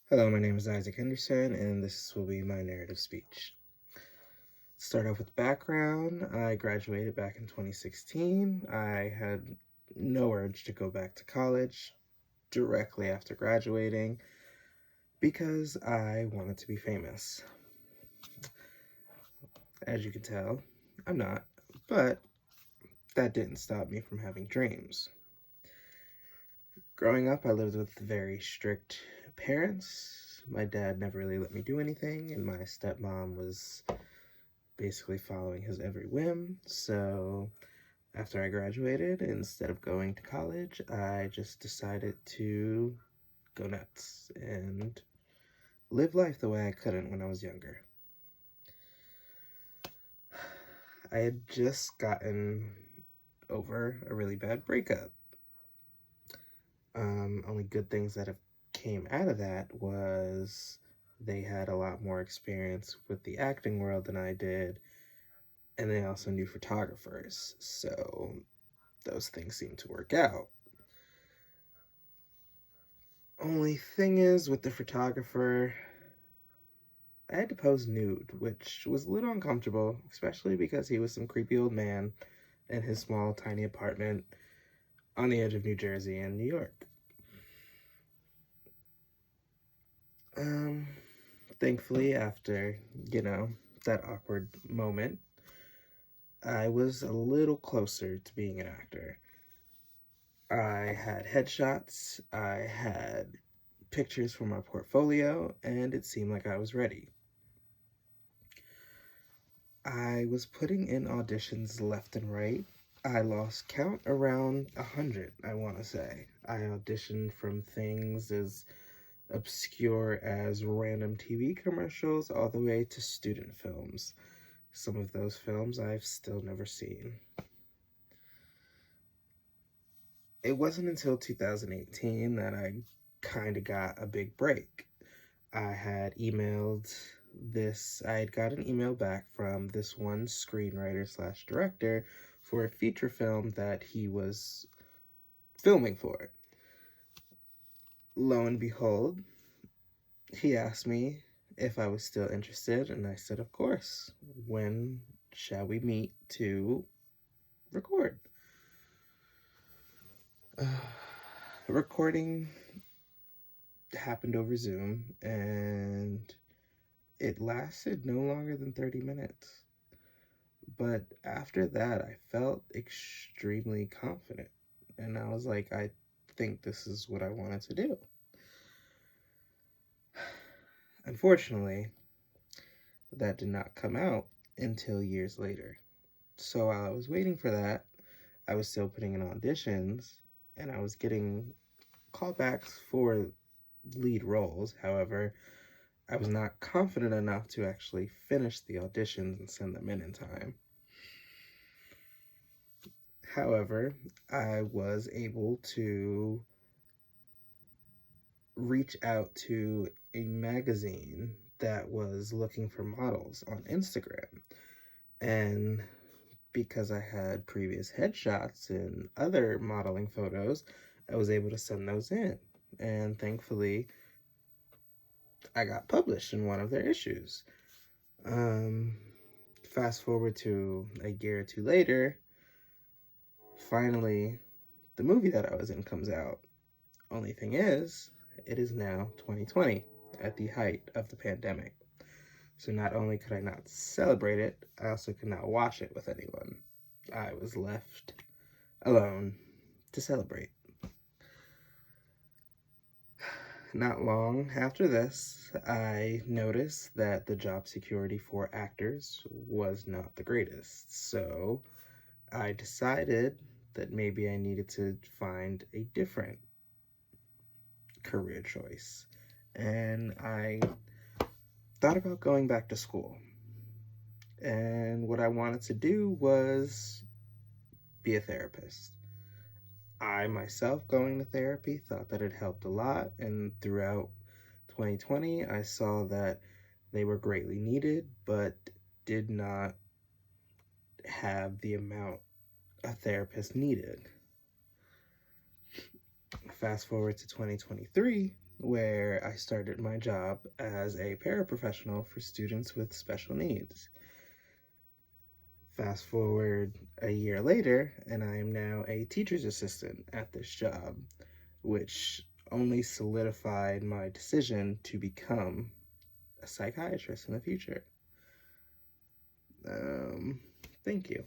Hello, my name is Isaac Henderson, and this will be my narrative speech. Start off with background. I graduated back in 2016. I had no urge to go back to college directly after graduating because I wanted to be famous. As you can tell, I'm not, but that didn't stop me from having dreams. Growing up, I lived with very strict parents. My dad never really let me do anything, and my stepmom was basically following his every whim. So after I graduated, instead of going to college, I just decided to go nuts and live life the way I couldn't when I was younger. I had just gotten over a really bad breakup. Only good things that have came out of that was they had a lot more experience with the acting world than I did, and they also knew photographers, so those things seemed to work out. Only thing is, with the photographer, I had to pose nude, which was a little uncomfortable, especially because he was some creepy old man in his small, tiny apartment on the edge of New Jersey and New York. Um, Thankfully, after, that awkward moment, I was a little closer to being an actor. I had headshots, I had pictures for my portfolio, and it seemed like I was ready. I was putting in auditions left and right. I lost count around 100, I want to say. I auditioned from things as obscure as random TV commercials all the way to student films. Some of those films I've still never seen. It wasn't until 2018 that I kind of got a big break. I had I had got an email back from this one screenwriter slash director for a feature film that he was filming for. Lo and behold, he asked me if I was still interested, and I said, of course. When shall we meet to record? Recording happened over Zoom, and it lasted no longer than 30 minutes. But after that, I felt extremely confident. And I was like, I think this is what I wanted to do. Unfortunately, that did not come out until years later. So while I was waiting for that, I was still putting in auditions and I was getting callbacks for lead roles. However, I was not confident enough to actually finish the auditions and send them in time. However, I was able to reach out to a magazine that was looking for models on Instagram. And because I had previous headshots and other modeling photos, I was able to send those in. And thankfully, I got published in one of their issues. Um, Fast forward to a year or two later, finally, the movie that I was in comes out. Only thing is, it is now 2020 at the height of the pandemic. So not only could I not celebrate it, I also could not watch it with anyone. I was left alone to celebrate. Not long after this, I noticed that the job security for actors was not the greatest. So I decided that maybe I needed to find a different career choice. And I thought about going back to school. And what I wanted to do was be a therapist. I myself, going to therapy, thought that it helped a lot, and throughout 2020, I saw that they were greatly needed, but did not have the amount a therapist needed. Fast forward to 2023, where I started my job as a paraprofessional for students with special needs. Fast forward a year later, and I am now a teacher's assistant at this job, which only solidified my decision to become a psychiatrist in the future. Thank you.